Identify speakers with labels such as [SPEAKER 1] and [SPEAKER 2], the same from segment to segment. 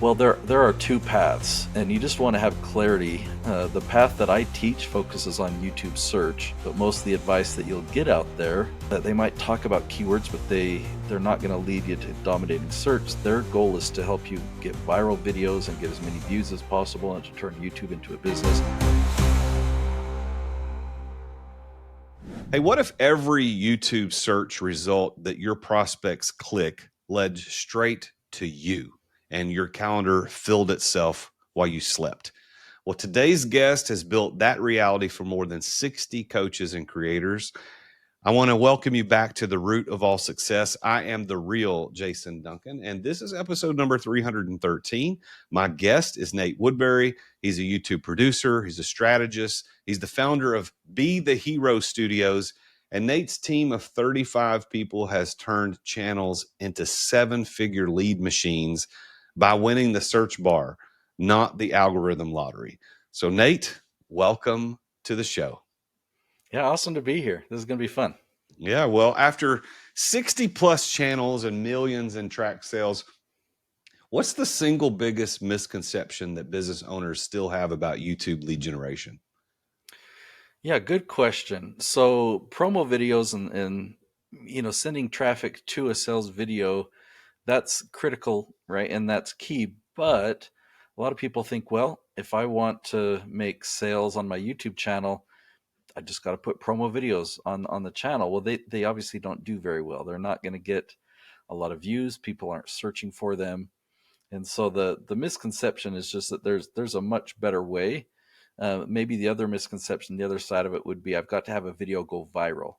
[SPEAKER 1] Well, there are two paths, and you just want to have clarity. The path that I teach focuses on YouTube search, but most of the advice that you'll get out there, that they might talk about keywords, but they're not going to lead you to dominating search. Their goal is to help you get viral videos and get as many views as possible, and to turn YouTube into a business.
[SPEAKER 2] Hey, what if every YouTube search result that your prospects click led straight to you and your calendar filled itself while you slept? Well, today's guest has built that reality for more than 60 coaches and creators. I want to welcome you back to the root of all success. I am the real Jason Duncan, and this is episode number 313. My guest is Nate Woodbury. He's a YouTube producer, he's a strategist, he's the founder of Be the Hero Studios. And Nate's team of 35 people has turned channels into seven-figure lead machines by winning the search bar, not the algorithm lottery. So, Nate, welcome to the show.
[SPEAKER 1] Yeah, awesome to be here. This is going to be fun.
[SPEAKER 2] Yeah, well, after 60 plus channels and millions in track sales, what's the single biggest misconception that business owners still have about YouTube lead generation?
[SPEAKER 1] Yeah, good question. So promo videos and sending traffic to a sales video, that's critical, right? And that's key. But a lot of people think, well, if I want to make sales on my YouTube channel, I just got to put promo videos on the channel. Well, they obviously don't do very well. They're not going to get a lot of views. People aren't searching for them. And so the misconception is just that there's a much better way. Maybe the other misconception, the other side of it would be I've got to have a video go viral.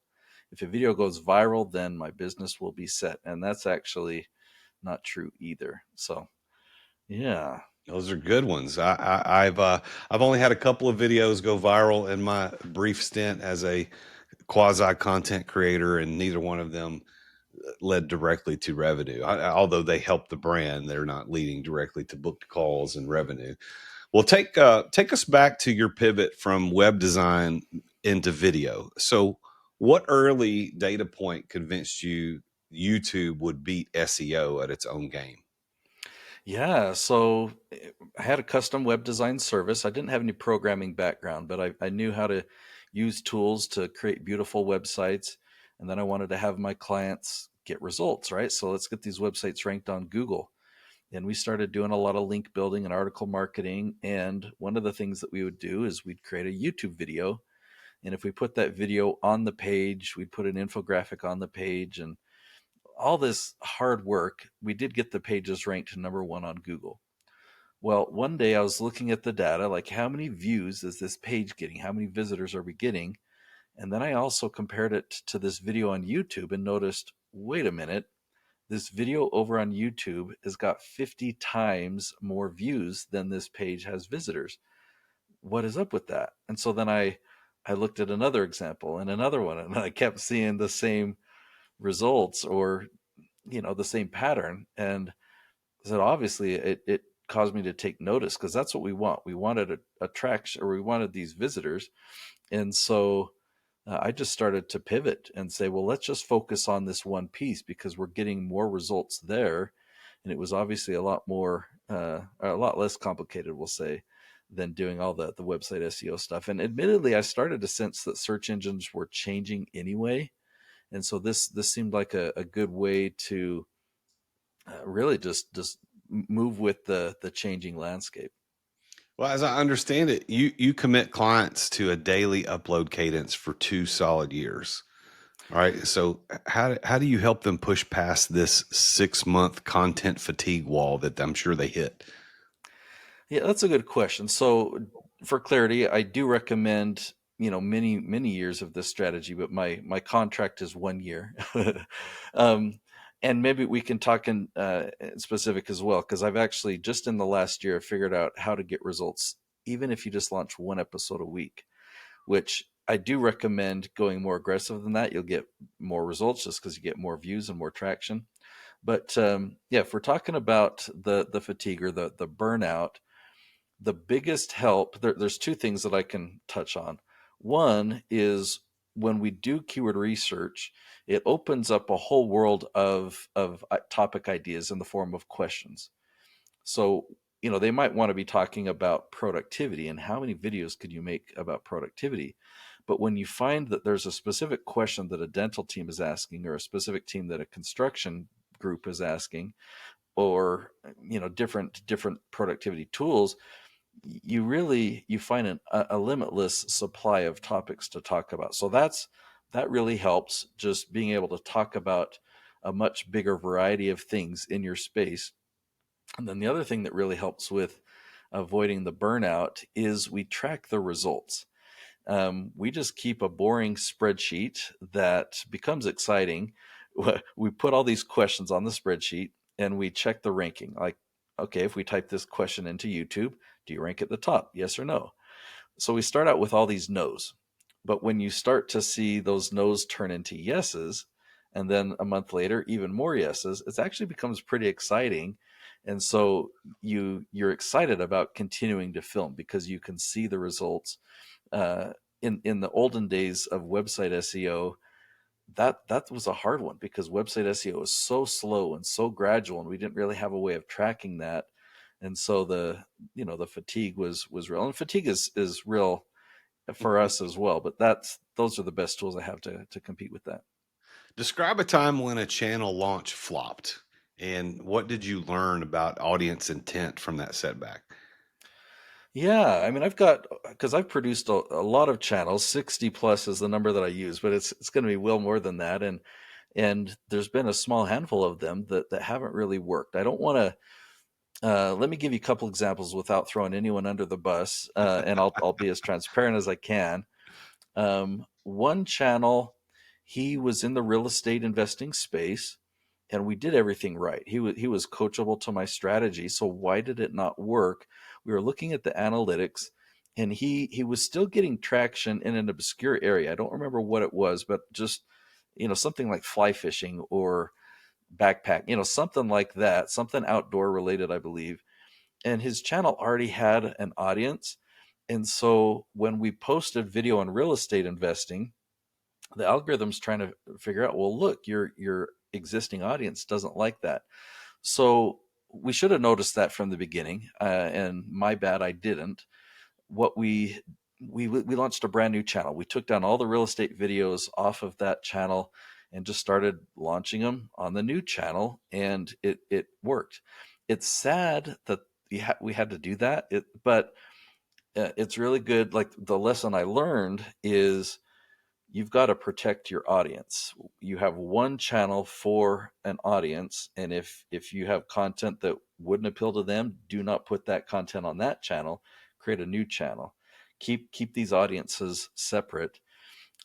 [SPEAKER 1] If a video goes viral, then my business will be set. And that's actually not true either. So, yeah.
[SPEAKER 2] Those are good ones. I've only had a couple of videos go viral in my brief stint as a quasi content creator, and neither one of them led directly to revenue. Although they help the brand, they're not leading directly to booked calls and revenue. Well, take us back to your pivot from web design into video. So, what early data point convinced you YouTube would beat SEO at its own game?
[SPEAKER 1] Yeah. So I had a custom web design service. I didn't have any programming background, but I knew how to use tools to create beautiful websites. And then I wanted to have my clients get results, right? So let's get these websites ranked on Google. And we started doing a lot of link building and article marketing. And one of the things that we would do is we'd create a YouTube video. And if we put that video on the page, we'd put an infographic on the page and all this hard work, we did get the pages ranked number one on Google. Well, one day I was looking at the data, like how many views is this page getting? How many visitors are we getting? And then I also compared it to this video on YouTube and noticed, wait a minute, this video over on YouTube has got 50 times more views than this page has visitors. What is up with that? And so then I looked at another example and another one, and I kept seeing the same results or the same pattern. And so obviously it caused me to take notice because that's what we want. We wanted a attraction, or we wanted these visitors. And so I just started to pivot and say, well, let's just focus on this one piece because we're getting more results there. And it was obviously a lot less complicated, we'll say, than doing all the website SEO stuff. And admittedly, I started to sense that search engines were changing anyway. And so this seemed like a good way to really just move with the changing landscape.
[SPEAKER 2] Well, as I understand it, you commit clients to a daily upload cadence for 2 solid years. All right. So how do you help them push past this 6 month content fatigue wall that I'm sure they hit?
[SPEAKER 1] Yeah, that's a good question. So for clarity, I do recommend, many years of this strategy, but my contract is 1 year. um, and maybe we can talk in specific as well, because I've actually just in the last year figured out how to get results, even if you just launch one episode a week, which I do recommend going more aggressive than that. You'll get more results just because you get more views and more traction. But yeah, if we're talking about the fatigue or the burnout, the biggest help, there's two things that I can touch on. One is when we do keyword research, it opens up a whole world of topic ideas in the form of questions. So, they might want to be talking about productivity and how many videos could you make about productivity. But when you find that there's a specific question that a dental team is asking, or a specific team that a construction group is asking, or different productivity tools, you find a limitless supply of topics to talk about. So that really helps, just being able to talk about a much bigger variety of things in your space. And then the other thing that really helps with avoiding the burnout is we track the results. We just keep a boring spreadsheet that becomes exciting. We put all these questions on the spreadsheet and we check the ranking. Like, okay, if we type this question into YouTube, do you rank at the top? Yes or no? So we start out with all these no's. But when you start to see those no's turn into yeses, and then a month later, even more yeses, it actually becomes pretty exciting. And so you're excited about continuing to film because you can see the results. In the olden days of website SEO, that was a hard one because website SEO was so slow and so gradual, and we didn't really have a way of tracking that. And so the fatigue was real, and fatigue is real for us as well. But those are the best tools I have to compete with that.
[SPEAKER 2] Describe a time when a channel launch flopped, and what did you learn about audience intent from that setback?
[SPEAKER 1] Yeah, I mean, because I've produced a lot of channels. 60 plus is the number that I use, but it's going to be well more than that. And there's been a small handful of them that haven't really worked. I don't want to. Let me give you a couple examples without throwing anyone under the bus, and I'll be as transparent as I can. One channel, he was in the real estate investing space, and we did everything right. He was coachable to my strategy. So why did it not work? We were looking at the analytics, and he was still getting traction in an obscure area. I don't remember what it was, but just something like fly fishing or backpack, something like that, something outdoor related, I believe. And his channel already had an audience. And so when we posted video on real estate investing, the algorithm's trying to figure out, well, look, your existing audience doesn't like that. So we should have noticed that from the beginning. And my bad, I didn't. What we launched a brand new channel. We took down all the real estate videos off of that channel and just started launching them on the new channel, and it worked. It's sad that we had to do that, but it's really good. Like, the lesson I learned is you've got to protect your audience. You have one channel for an audience, and if you have content that wouldn't appeal to them, do not put that content on that channel. Create a new channel. Keep these audiences separate.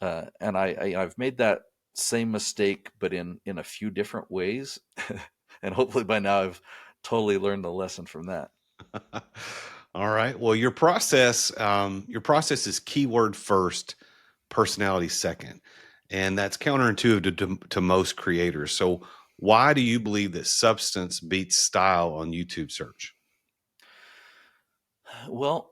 [SPEAKER 1] And I've made that same mistake, but in a few different ways, and hopefully by now I've totally learned the lesson from that.
[SPEAKER 2] All right. Well, your process is keyword first, personality second, and that's counterintuitive to most creators. So, why do you believe that substance beats style on YouTube search?
[SPEAKER 1] Well,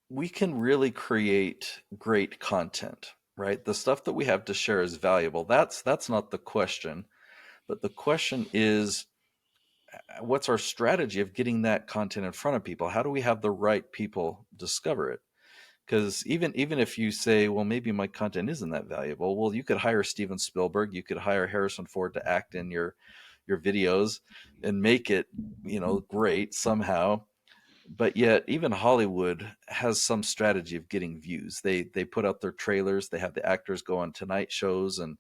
[SPEAKER 1] we can really create great content, right? The stuff that we have to share is valuable. That's not the question, but the question is, what's our strategy of getting that content in front of people? How do we have the right people discover it? Because even if you say, well, maybe my content isn't that valuable, well, you could hire Steven Spielberg, you could hire Harrison Ford to act in your videos and make it great somehow. But yet even Hollywood has some strategy of getting views. They put out their trailers, they have the actors go on tonight shows, and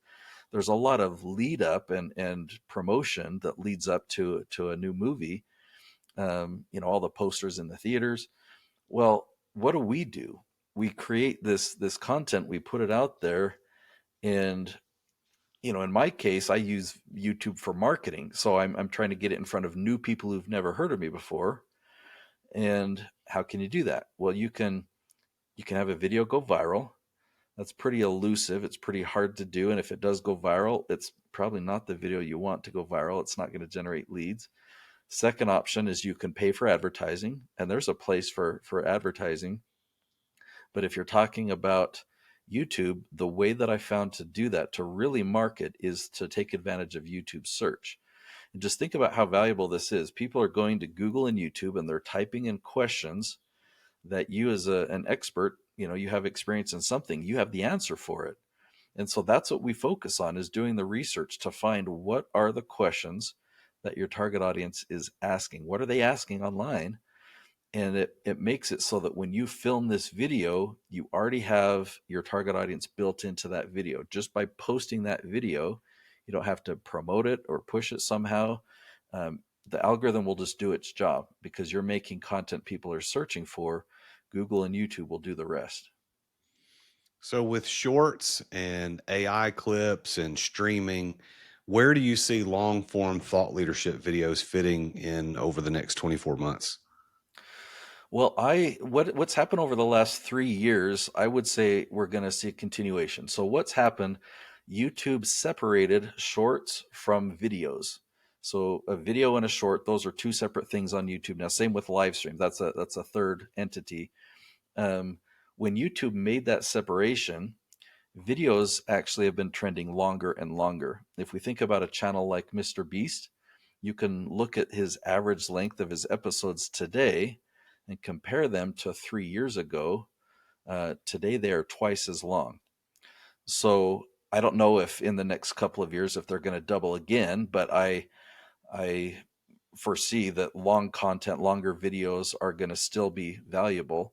[SPEAKER 1] there's a lot of lead up and promotion that leads up to a new movie. All the posters in the theaters. Well, what do? We create this content, we put it out there, and in my case, I use YouTube for marketing. So I'm trying to get it in front of new people who've never heard of me before. And how can you do that? Well, you can have a video go viral. That's pretty elusive. It's pretty hard to do. And if it does go viral, it's probably not the video you want to go viral. It's not going to generate leads. Second option is you can pay for advertising, and there's a place for advertising. But if you're talking about YouTube, the way that I found to do that, to really market, is to take advantage of YouTube search. And just think about how valuable this is. People are going to Google and YouTube and they're typing in questions that you as an expert, you have experience in something, you have the answer for it. And so that's what we focus on, is doing the research to find what are the questions that your target audience is asking. What are they asking online? And it makes it so that when you film this video, you already have your target audience built into that video. Just by posting that video, you don't have to promote it or push it somehow. The algorithm will just do its job because you're making content people are searching for. Google and YouTube will do the rest.
[SPEAKER 2] So, with shorts and AI clips and streaming, where do you see long form thought leadership videos fitting in over the next 24 months?
[SPEAKER 1] Well, what's happened over the last 3 years, I would say we're going to see a continuation. So what's happened? YouTube separated shorts from videos. So a video and a short, those are two separate things on YouTube. Now, same with live stream. That's a third entity. Um, when YouTube made that separation, videos actually have been trending longer and longer. If we think about a channel like Mr. Beast, you can look at his average length of his episodes today and compare them to 3 years ago. Today they are twice as long. So I don't know if in the next couple of years if they're going to double again, but I foresee that long content, longer videos are going to still be valuable.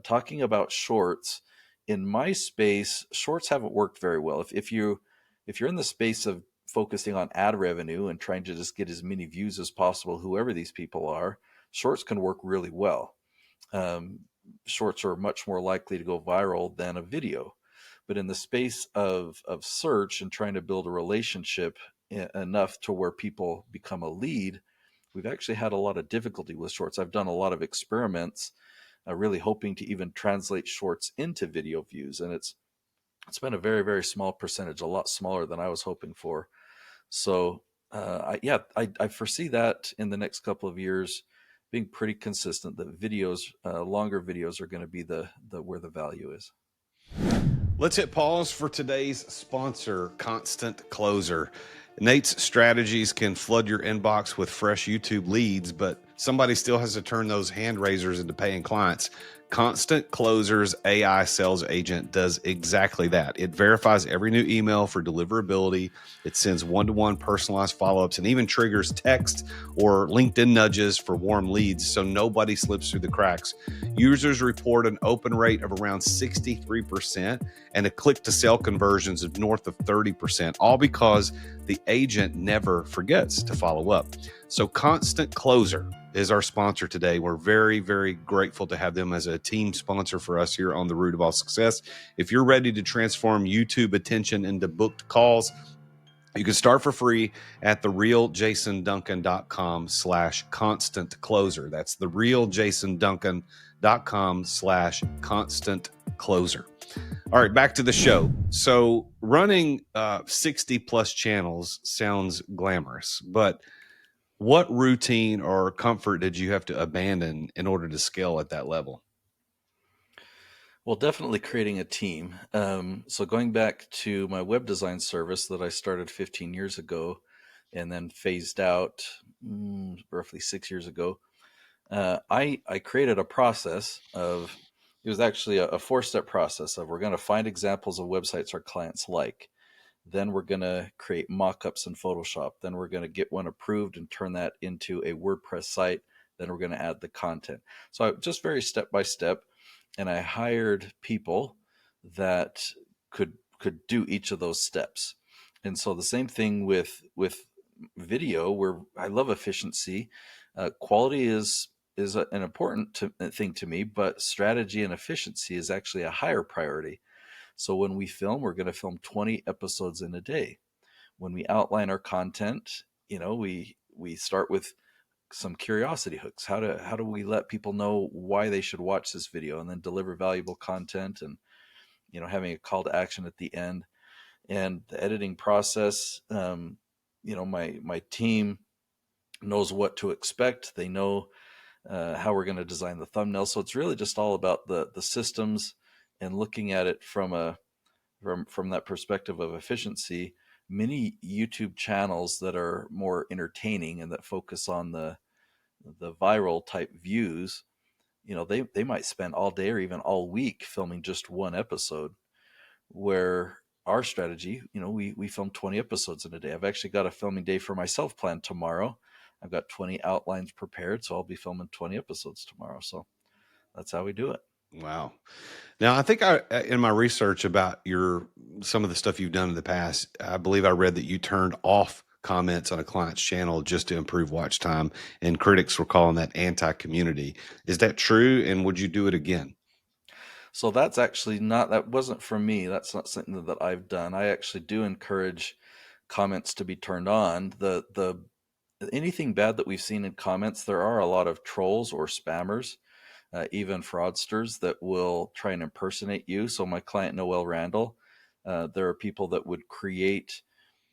[SPEAKER 1] Talking about shorts, in my space, shorts haven't worked very well. If you're in the space of focusing on ad revenue and trying to just get as many views as possible, whoever these people are, shorts can work really well. Um, Shorts are much more likely to go viral than a video. But in the space of search and trying to build a relationship enough to where people become a lead, we've actually had a lot of difficulty with shorts. I've done a lot of experiments, really hoping to even translate shorts into video views, and it's been a very, very small percentage, a lot smaller than I was hoping for. So I foresee that in the next couple of years being pretty consistent. That videos, longer videos, are going to be the where the value is.
[SPEAKER 2] Let's hit pause for today's sponsor, Constant Closer. Nate's strategies can flood your inbox with fresh YouTube leads, but somebody still has to turn those hand raisers into paying clients. Constant Closer's AI sales agent does exactly that. It verifies every new email for deliverability. It sends one-to-one personalized follow-ups and even triggers text or LinkedIn nudges for warm leads so nobody slips through the cracks. Users report an open rate of around 63% and a click-to-sell conversions of north of 30%, all because the agent never forgets to follow up. So Constant Closer is our sponsor today. We're very, very grateful to have them as a team sponsor for us here on The Root of All Success. If you're ready to transform YouTube attention into booked calls, you can start for free at therealjasonduncan.com/constant closer. That's therealjasonduncan.com/constant closer. All right, back to the show. So running 60 plus channels sounds glamorous, but what routine or comfort did you have to abandon in order to scale at that level?
[SPEAKER 1] Well, definitely creating a team. So going back to my web design service that I started 15 years ago and then phased out roughly 6 years ago, I created a process of, it was actually a four-step process of, we're going to find examples of websites our clients like. Then we're going to create mock-ups in Photoshop. Then we're going to get one approved and turn that into a WordPress site. Then we're going to add the content. So just very step by step. And I hired people that could do each of those steps. And so the same thing with video, where I love efficiency. Quality is an important thing to me, but strategy and efficiency is actually a higher priority. So when we film, we're going to film 20 episodes in a day. When we outline our content, we start with some curiosity hooks. How do we let people know why they should watch this video, and then deliver valuable content, and having a call to action at the end. And the editing process, my team knows what to expect. They know how we're going to design the thumbnail. So it's really just all about the systems and looking at it from that perspective of efficiency. many YouTube channels that are more entertaining and that focus on the viral type views, they might spend all day or even all week filming just one episode, where our strategy, we film 20 episodes in a day. I've actually got a filming day for myself planned tomorrow. I've got 20 outlines prepared, so I'll be filming 20 episodes tomorrow. So that's how we do it.
[SPEAKER 2] Wow. Now, I think in my research about some of the stuff you've done in the past, I believe I read that you turned off comments on a client's channel just to improve watch time, and critics were calling that anti-community. Is that true? And would you do it again?
[SPEAKER 1] So that's actually not, that wasn't for me. That's not something that I've done. I actually do encourage comments to be turned on. The anything bad that we've seen in comments, there are a lot of trolls or spammers, even fraudsters that will try and impersonate you. So my client Noel Randall, there are people that would create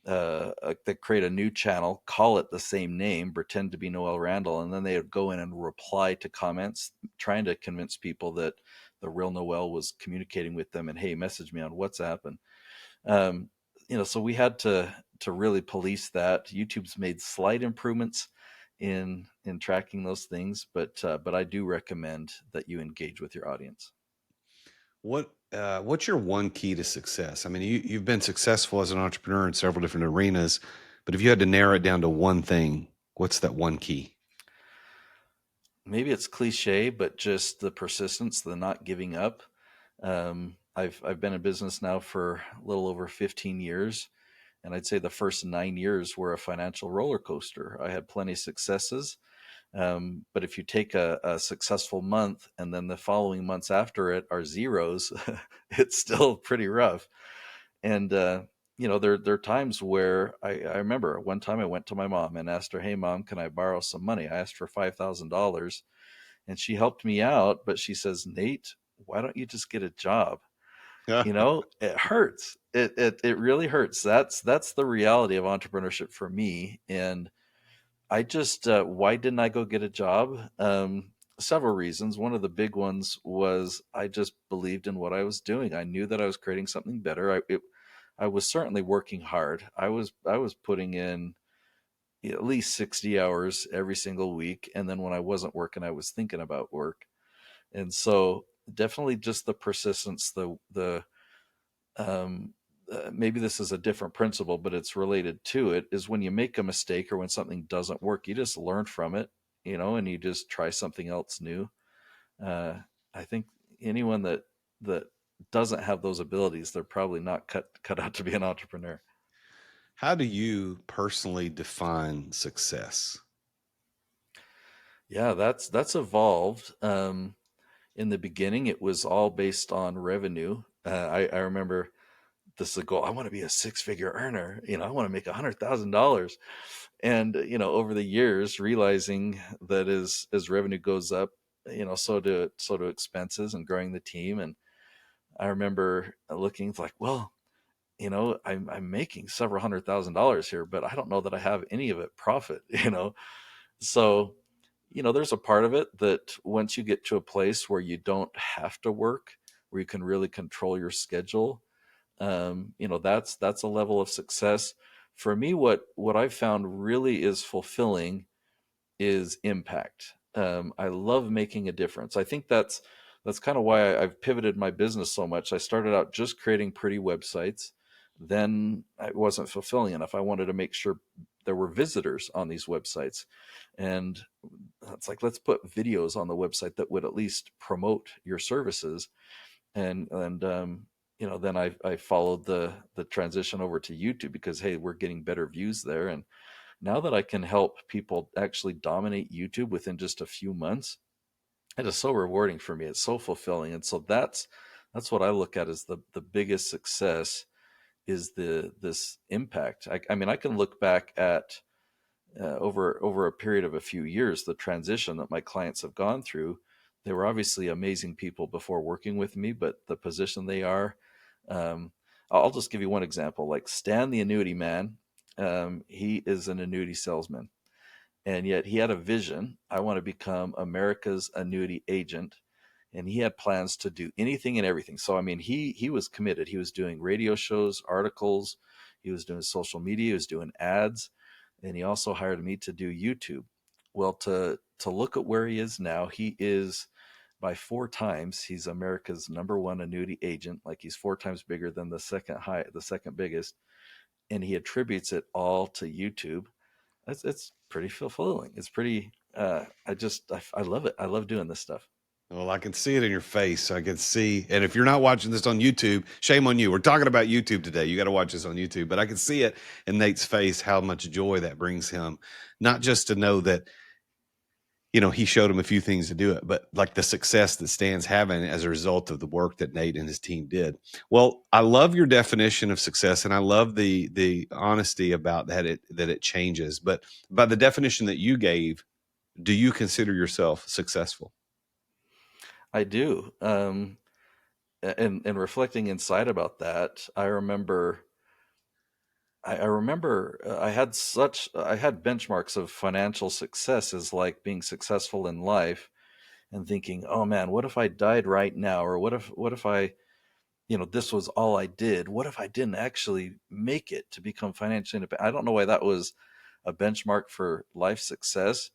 [SPEAKER 1] they create a new channel, call it the same name, pretend to be Noel Randall, and then they would go in and reply to comments, trying to convince people that the real Noel was communicating with them and, hey, message me on WhatsApp. And um, so we had to really police that. YouTube's made slight improvements in tracking those things, but I do recommend that you engage with your audience.
[SPEAKER 2] What's your one key to success? I mean, you've been successful as an entrepreneur in several different arenas, but if you had to narrow it down to one thing, what's that one key?
[SPEAKER 1] Maybe it's cliche, but just the persistence, the not giving up. I've been in business now for a little over 15 years, and I'd say the first 9 years were a financial roller coaster. I had plenty of successes, but if you take a successful month and then the following months after it are zeros, it's still pretty rough. And there are times where I remember one time I went to my mom and asked her, "Hey, mom, can I borrow some money?" I asked for $5,000, and she helped me out, but she says, "Nate, why don't you just get a job?" It hurts. It really hurts. That's the reality of entrepreneurship for me. And I just why didn't I go get a job? Several reasons. One of the big ones was I just believed in what I was doing. I knew that I was creating something better. I was certainly working hard. I was putting in at least 60 hours every single week, and then when I wasn't working, I was thinking about work. And so definitely just the persistence, the maybe this is a different principle, but it's related to it, is when you make a mistake or when something doesn't work, you just learn from it, and you just try something else new. uh, I think anyone that doesn't have those abilities, they're probably not cut out to be an entrepreneur.
[SPEAKER 2] How do you personally define success?
[SPEAKER 1] Yeah, that's evolved. In the beginning, it was all based on revenue. I remember this is a goal. I want to be a six-figure earner. I want to make $100,000. And over the years, realizing that as revenue goes up, so do expenses and growing the team. And I remember looking like, well, I'm making several $100,000 here, but I don't know that I have any of it profit. So there's a part of it that once you get to a place where you don't have to work, where you can really control your schedule, that's a level of success. For me, what I've found really is fulfilling is impact. I love making a difference. I think that's kind of why I've pivoted my business so much. I started out just creating pretty websites. Then I wasn't fulfilling enough. I wanted to make sure there were visitors on these websites. And it's like, let's put videos on the website that would at least promote your services. And then I followed the transition over to YouTube because, hey, we're getting better views there. And now that I can help people actually dominate YouTube within just a few months, it is so rewarding for me. It's so fulfilling. And so that's what I look at as the biggest success, is this impact. I mean, I can look back at over a period of a few years, the transition that my clients have gone through. They were obviously amazing people before working with me, but the position they are, um, I'll just give you one example. Like Stan, the annuity man, he is an annuity salesman, and yet he had a vision. I want to become America's annuity agent, and he had plans to do anything and everything. So I mean, he was committed. He was doing radio shows, articles. He was doing social media, he was doing ads, and he also hired me to do YouTube. Well, to look at where he is now, he is by four times, he's America's number one annuity agent. Like he's four times bigger than the second biggest, and he attributes it all to YouTube. It's pretty fulfilling. It's pretty. I love it. I love doing this stuff.
[SPEAKER 2] Well, I can see it in your face. I can see, and if you're not watching this on YouTube, shame on you. We're talking about YouTube today. You got to watch this on YouTube. But I can see it in Nate's face how much joy that brings him. Not just to know that, he showed him a few things to do it, but like the success that Stan's having as a result of the work that Nate and his team did. Well, I love your definition of success, and I love the honesty about that it changes. But by the definition that you gave, do you consider yourself successful?
[SPEAKER 1] I do. And reflecting inside about that, I remember I had benchmarks of financial success as like being successful in life, and thinking, oh man, what if I died right now, or what if I, this was all I did. What if I didn't actually make it to become financially independent? I don't know why that was a benchmark for life success,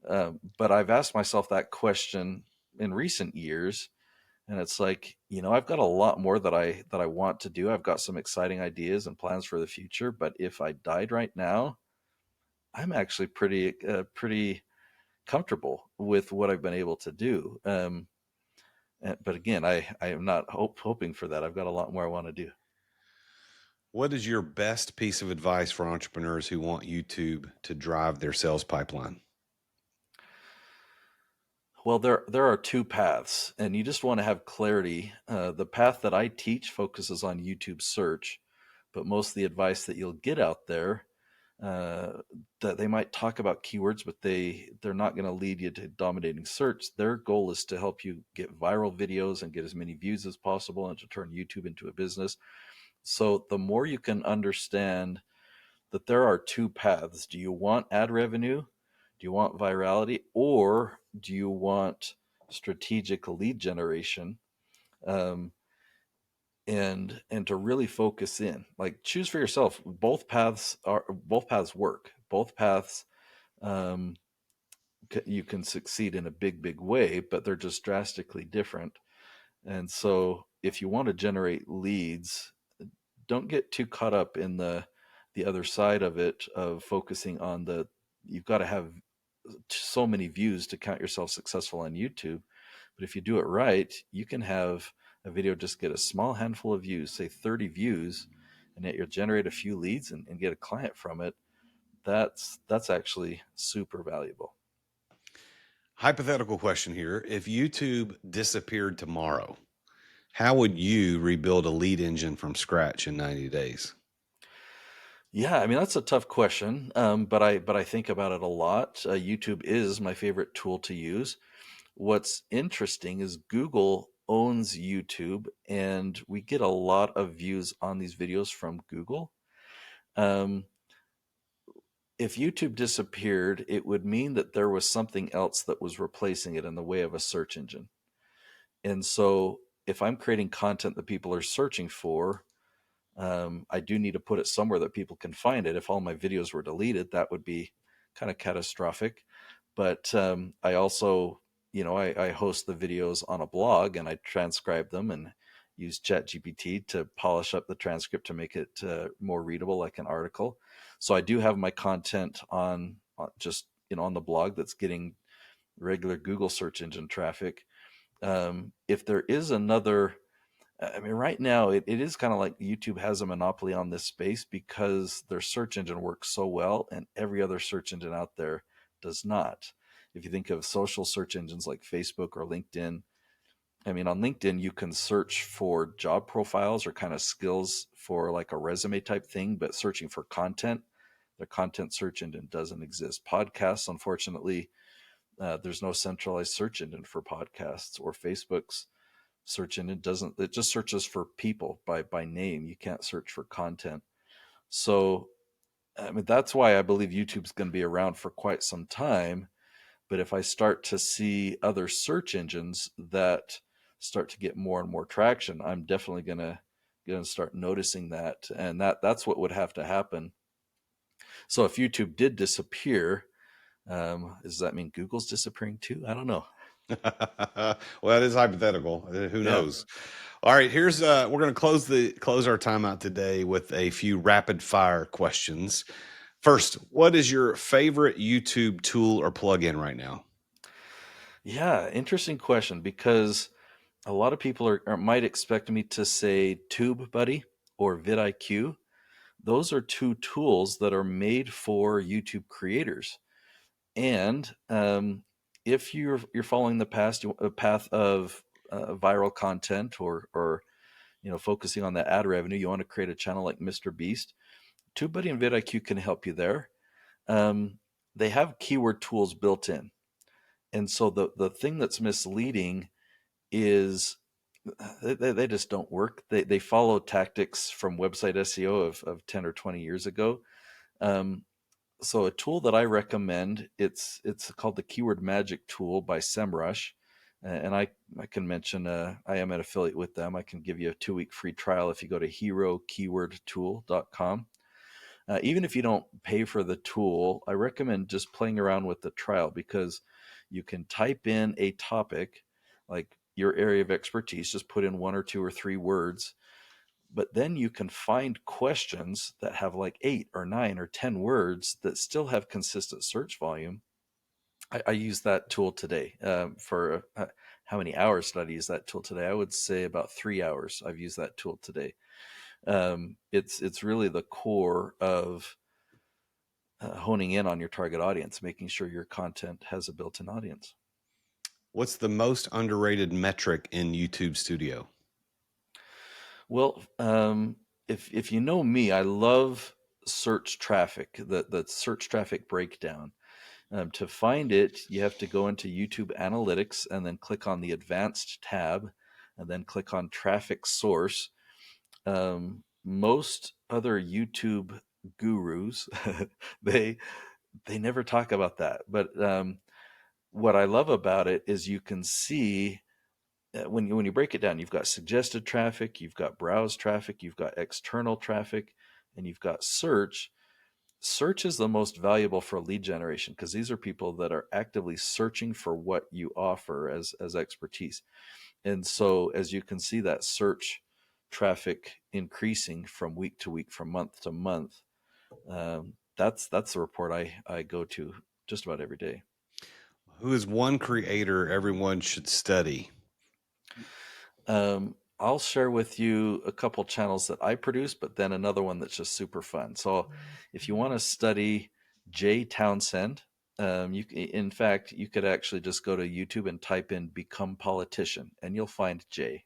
[SPEAKER 1] but I've asked myself that question in recent years, and it's like, I've got a lot more that I want to do. I've got some exciting ideas and plans for the future, but if I died right now, I'm actually pretty comfortable with what I've been able to do. But again, I am not hoping for that. I've got a lot more I want to do.
[SPEAKER 2] What is your best piece of advice for entrepreneurs who want YouTube to drive their sales pipeline?
[SPEAKER 1] Well, there are two paths, and you just want to have clarity. The path that I teach focuses on YouTube search, but most of the advice that you'll get out there, uh, that they might talk about keywords, but they're not going to lead you to dominating search. Their goal is to help you get viral videos and get as many views as possible, and to turn YouTube into a business. So the more you can understand that there are two paths. Do you want ad revenue? Do you want virality? Or do you want strategic lead generation? Um, and to really focus in, like, choose for yourself. Both paths work. Both paths, um, you can succeed in a big way, but they're just drastically different. And so if you want to generate leads, don't get too caught up in the other side of it, of focusing on you've got to have so many views to count yourself successful on YouTube. But if you do it right, you can have a video just get a small handful of views, say 30 views, and yet you'll generate a few leads and get a client from it. That's actually super valuable.
[SPEAKER 2] Hypothetical question here. If YouTube disappeared tomorrow, how would you rebuild a lead engine from scratch in 90 days?
[SPEAKER 1] Yeah, I mean, that's a tough question, but I think about it a lot. YouTube is my favorite tool to use. What's interesting is Google owns YouTube, and we get a lot of views on these videos from Google. Um, if YouTube disappeared, it would mean that there was something else that was replacing it in the way of a search engine. And so if I'm creating content that people are searching for, I do need to put it somewhere that people can find it. If all my videos were deleted, that would be kind of catastrophic. But I also, I host the videos on a blog, and I transcribe them and use ChatGPT to polish up the transcript to make it more readable, like an article. So I do have my content just on the blog that's getting regular Google search engine traffic. If there is another, I mean, right now it is kind of like YouTube has a monopoly on this space because their search engine works so well, and every other search engine out there does not. If you think of social search engines like Facebook or LinkedIn, I mean, on LinkedIn, you can search for job profiles or kind of skills for like a resume type thing, but searching for content, the content search engine doesn't exist. Podcasts, unfortunately, there's no centralized search engine for podcasts, or Facebook's search engine doesn't, it just searches for people by name. You can't search for content. So I mean, that's why I believe YouTube's going to be around for quite some time. But if I start to see other search engines that start to get more and more traction, I'm definitely going to going to start noticing that, and that's what would have to happen. So if YouTube did disappear, does that mean Google's disappearing too? I don't know.
[SPEAKER 2] Well, that is hypothetical. Who
[SPEAKER 1] Yeah.
[SPEAKER 2] knows? All right, here's we're going to close our time out today with a few rapid fire questions. First, what is your favorite YouTube tool or plugin right now?
[SPEAKER 1] Yeah, interesting question, because a lot of people might expect me to say TubeBuddy or vidIQ. Those are two tools that are made for YouTube creators. And if you're following path of viral content, or focusing on that ad revenue, you want to create a channel like Mr. Beast, TubeBuddy and vidIQ can help you there. Um, they have keyword tools built in, and so the thing that's misleading is they just don't work. They follow tactics from website SEO of 10 or 20 years ago. Um, so a tool that I recommend, it's called the Keyword Magic tool by SEMrush. And I can mention, I am an affiliate with them. I can give you a 2-week free trial if you go to herokeywordtool.com. Even if you don't pay for the tool, I recommend just playing around with the trial, because you can type in a topic like your area of expertise, just put in 1 or 2 or 3 words, but then you can find questions that have like 8 or 9 or 10 words that still have consistent search volume. I use that tool today for how many hours did I use that tool today? I would say about 3 hours. I've used that tool today. It's really the core of honing in on your target audience, making sure your content has a built-in audience.
[SPEAKER 2] What's the most underrated metric in YouTube Studio?
[SPEAKER 1] Well, if you know me, I love search traffic, the search traffic breakdown. To find it, you have to go into YouTube Analytics and then click on the Advanced tab, and then click on Traffic Source. Most other YouTube gurus, they they never talk about that, but what I love about it is you can see, when you break it down, you've got suggested traffic, you've got browse traffic, you've got external traffic, and you've got search. Search is the most valuable for lead generation, because these are people that are actively searching for what you offer as expertise. And so as you can see, that search traffic increasing from week to week, from month to month, that's the report I go to just about every day.
[SPEAKER 2] Who is one creator everyone should study?
[SPEAKER 1] I'll share with you a couple channels that I produce, but then another one that's just super fun. So if you want to study Jay Townsend, in fact, you could actually just go to YouTube and type in "become politician" and you'll find Jay.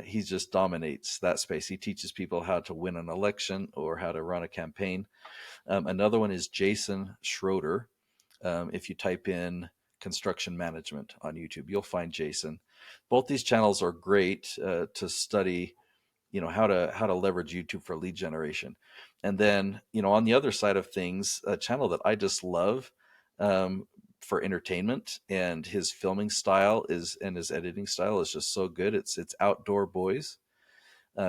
[SPEAKER 1] He just dominates that space. He teaches people how to win an election or how to run a campaign. Another one is Jason Schroeder. If you type in construction management on YouTube, you'll find Jason. Both these channels are great to study, how to leverage YouTube for lead generation. And then, on the other side of things, a channel that I just love for entertainment, and his filming style and his editing style is just so good. It's Outdoor Boys.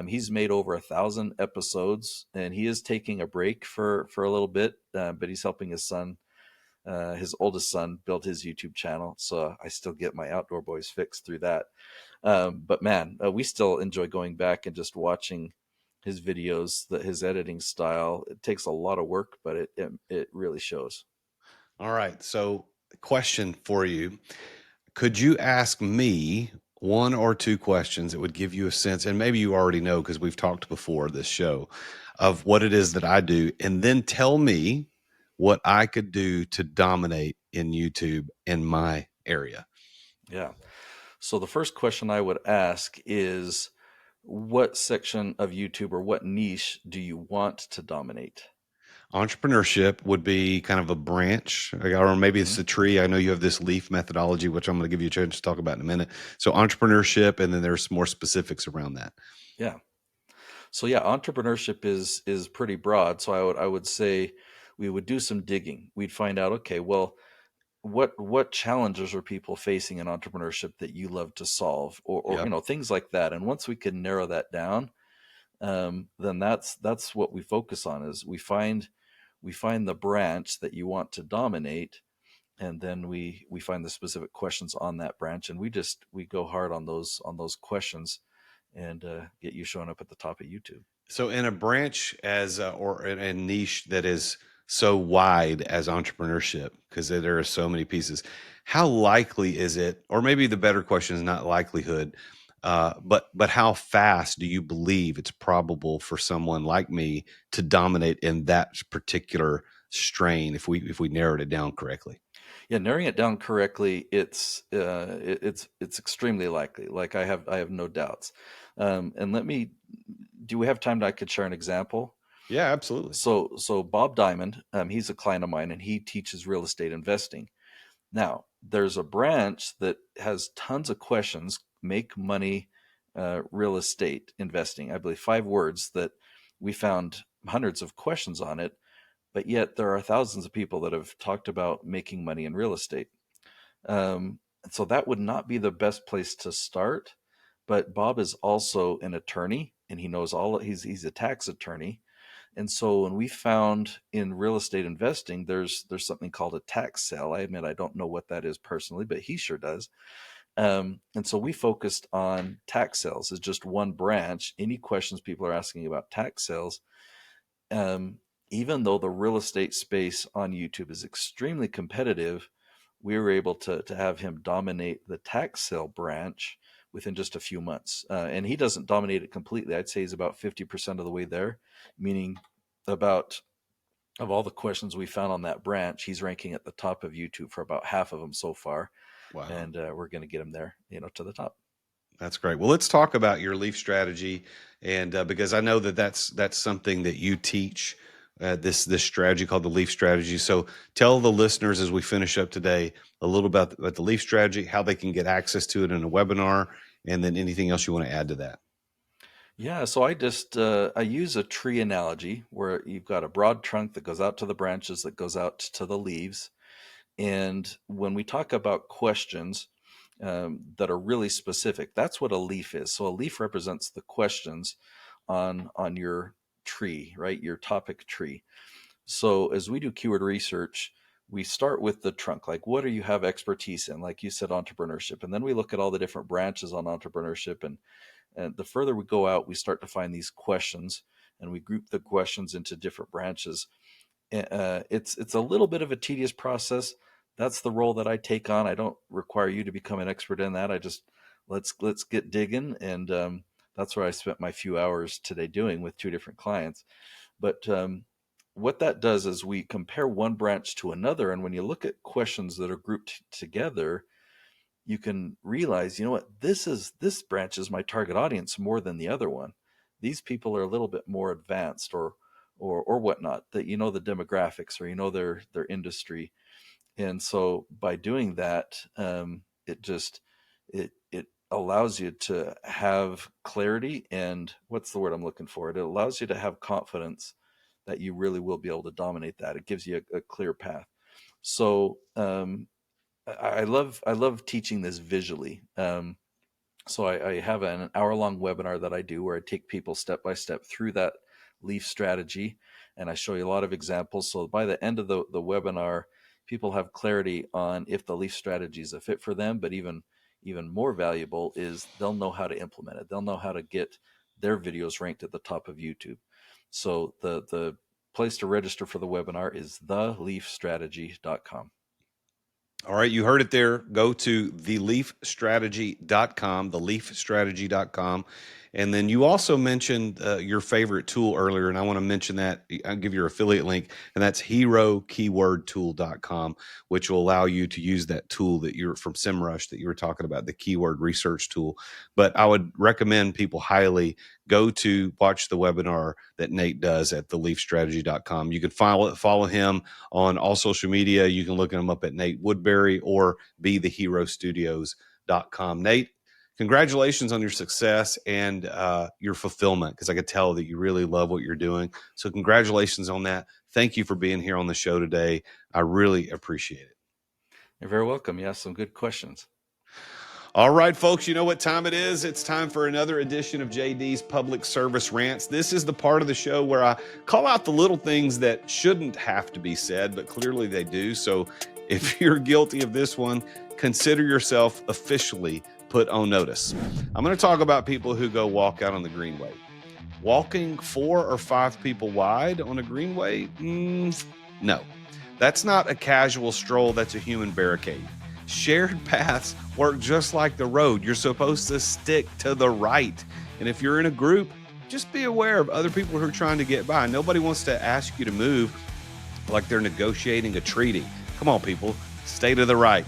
[SPEAKER 1] He's made over 1,000 episodes, and he is taking a break for a little bit, but he's helping his son, his oldest son, build his YouTube channel. So I still get my Outdoor Boys fix through that. But man, we still enjoy going back and just watching his videos. That his editing style, it takes a lot of work, but it really shows.
[SPEAKER 2] All right. So, question for you. Could you ask me one or two questions that would give you a sense, and maybe you already know because we've talked before this show, of what it is that I do, and then tell me what I could do to dominate in YouTube in my area?
[SPEAKER 1] Yeah. So the first question I would ask is, what section of YouTube or what niche do you want to dominate?
[SPEAKER 2] Entrepreneurship would be kind of a branch, or maybe it's
[SPEAKER 1] Hmm.
[SPEAKER 2] a tree. I know you have this leaf methodology, which I'm going to give you a chance to talk about in a minute. So, entrepreneurship, and then there's more specifics around that.
[SPEAKER 1] Yeah. So yeah, entrepreneurship is pretty broad. So I would say we would do some digging. We'd find out, okay, well, what challenges are people facing in entrepreneurship that you love to solve, or
[SPEAKER 2] Yep.
[SPEAKER 1] things like that. And once we can narrow that down, then that's what we focus on. Is we find the branch that you want to dominate, and then we find the specific questions on that branch, and we go hard on those questions, and get you showing up at the top of YouTube.
[SPEAKER 2] So, in a branch as or in a niche that is so wide as entrepreneurship, because there are so many pieces, how likely is it, or maybe the better question is not likelihood, but how fast do you believe it's probable for someone like me to dominate in that particular strain if we narrowed it down correctly?
[SPEAKER 1] Yeah, narrowing it down correctly, it's extremely likely. Like I have no doubts. And let me do we have time that I could share an example?
[SPEAKER 2] Yeah, absolutely.
[SPEAKER 1] So Bob Diamond, he's a client of mine, and he teaches real estate investing. Now, there's a branch that has tons of questions, make money, real estate investing. I believe 5 words that we found hundreds of questions on it, but yet there are thousands of people that have talked about making money in real estate. So that would not be the best place to start. But Bob is also an attorney, and he knows he's a tax attorney. And so when we found in real estate investing, there's something called a tax sale. I admit I don't know what that is personally, but he sure does. And so we focused on tax sales as just one branch. Any questions people are asking about tax sales, um, even though the real estate space on YouTube is extremely competitive, we were able to have him dominate the tax sale branch within just a few months. And he doesn't dominate it completely. I'd say he's about 50% of the way there, meaning about of all the questions we found on that branch, he's ranking at the top of YouTube for about half of them so far.
[SPEAKER 2] Wow.
[SPEAKER 1] And we're going to get him there, to the top.
[SPEAKER 2] That's great. Well, let's talk about your leaf strategy, and because I know that that's something that you teach, this strategy called the leaf strategy. So, tell the listeners as we finish up today a little about the leaf strategy, how they can get access to it in a webinar, and then anything else you want to add to that.
[SPEAKER 1] Yeah, so I use a tree analogy where you've got a broad trunk that goes out to the branches that goes out to the leaves. And when we talk about questions that are really specific, that's what a leaf is. So a leaf represents the questions on your tree, right? Your topic tree. So as we do keyword research, we start with the trunk. Like, what do you have expertise in? Like you said, entrepreneurship. And then we look at all the different branches on entrepreneurship. And the further we go out, we start to find these questions, and we group the questions into different branches. It's a little bit of a tedious process. That's the role that I take on. I don't require you to become an expert in that. I just let's get digging, and that's where I spent my few hours today doing with 2 different clients. But what that does is we compare one branch to another, and when you look at questions that are grouped together, you can realize, you know what, this branch is my target audience more than the other one. These people are a little bit more advanced, or whatnot, that the demographics, or their industry. And so by doing that, it allows you to have clarity, and what's the word I'm looking for? It allows you to have confidence that you really will be able to dominate that. It gives you a clear path. So I love teaching this visually. So I have an hour-long webinar that I do where I take people step by step through that leaf strategy, and I show you a lot of examples. So by the end of the webinar, people have clarity on if the leaf strategy is a fit for them. But even more valuable is they'll know how to implement it. They'll know how to get their videos ranked at the top of YouTube. So the place to register for the webinar is theleafstrategy.com.
[SPEAKER 2] All right, you heard it there. Go to theleafstrategy.com, theleafstrategy.com. And then you also mentioned your favorite tool earlier, and I want to mention that. I'll give you your affiliate link, and that's herokeywordtool.com, which will allow you to use that tool that you're from SEMrush that you were talking about, the keyword research tool. But I would recommend people highly go to watch the webinar that Nate does at theleafstrategy.com. You can follow him on all social media. You can look him up at Nate Woodbury or betheherostudios.com. Nate, congratulations on your success and your fulfillment, because I could tell that you really love what you're doing. So congratulations on that. Thank you for being here on the show today. I really appreciate it.
[SPEAKER 1] You're very welcome. You asked some good questions.
[SPEAKER 2] All right, folks, you know what time it is. It's time for another edition of JD's Public Service Rants. This is the part of the show where I call out the little things that shouldn't have to be said, but clearly they do. So if you're guilty of this one, consider yourself officially put on notice. I'm going to talk about people who go walk out on the greenway. Walking 4 or 5 people wide on a greenway? No, that's not a casual stroll. That's a human barricade. Shared paths work just like the road. You're supposed to stick to the right. And if you're in a group, just be aware of other people who are trying to get by. Nobody wants to ask you to move like they're negotiating a treaty. Come on, people, stay to the right.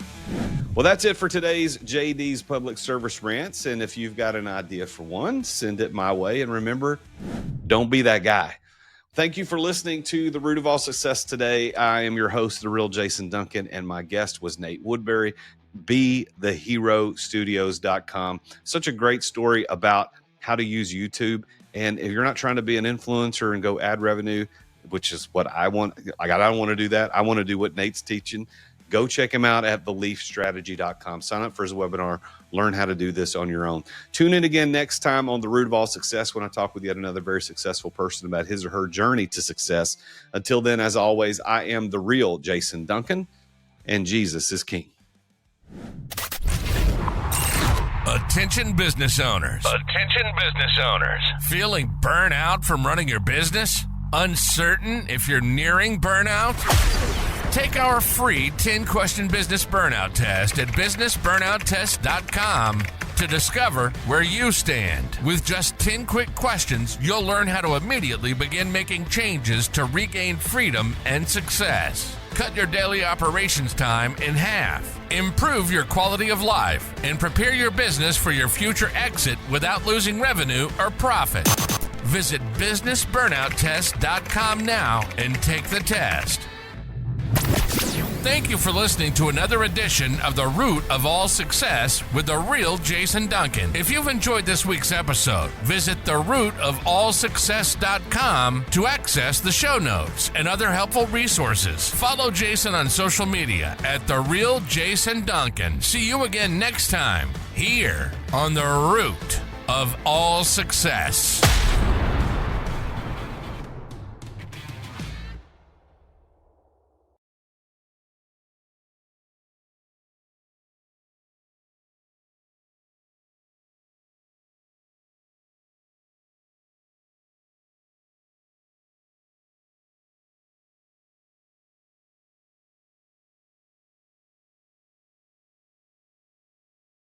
[SPEAKER 2] Well, that's it for today's JD's Public Service Rants. And if you've got an idea for one, send it my way. And remember, don't be that guy. Thank you for listening to The Root of All Success today. I am your host, The Real Jason Duncan, and my guest was Nate Woodbury, BeTheHeroStudios.com. Such a great story about how to use YouTube. And if you're not trying to be an influencer and go ad revenue, which is what I want, I don't want to do that. I want to do what Nate's teaching. Go check him out at BeliefStrategy.com. Sign up for his webinar. Learn how to do this on your own. Tune in again next time on The Root of All Success when I talk with yet another very successful person about his or her journey to success. Until then, as always, I am the real Jason Duncan, and Jesus is King.
[SPEAKER 3] Attention business owners. Attention business owners. Feeling burnout from running your business? Uncertain if you're nearing burnout? Take our free 10-question business burnout test at businessburnouttest.com to discover where you stand. With just 10 quick questions, you'll learn how to immediately begin making changes to regain freedom and success. Cut your daily operations time in half. Improve your quality of life and prepare your business for your future exit without losing revenue or profit. Visit businessburnouttest.com now and take the test. Thank you for listening to another edition of The Root of All Success with the real Jason Duncan. If you've enjoyed this week's episode, visit therootofallsuccess.com to access the show notes and other helpful resources. Follow Jason on social media at The Real Jason Duncan. See you again next time here on The Root of All Success.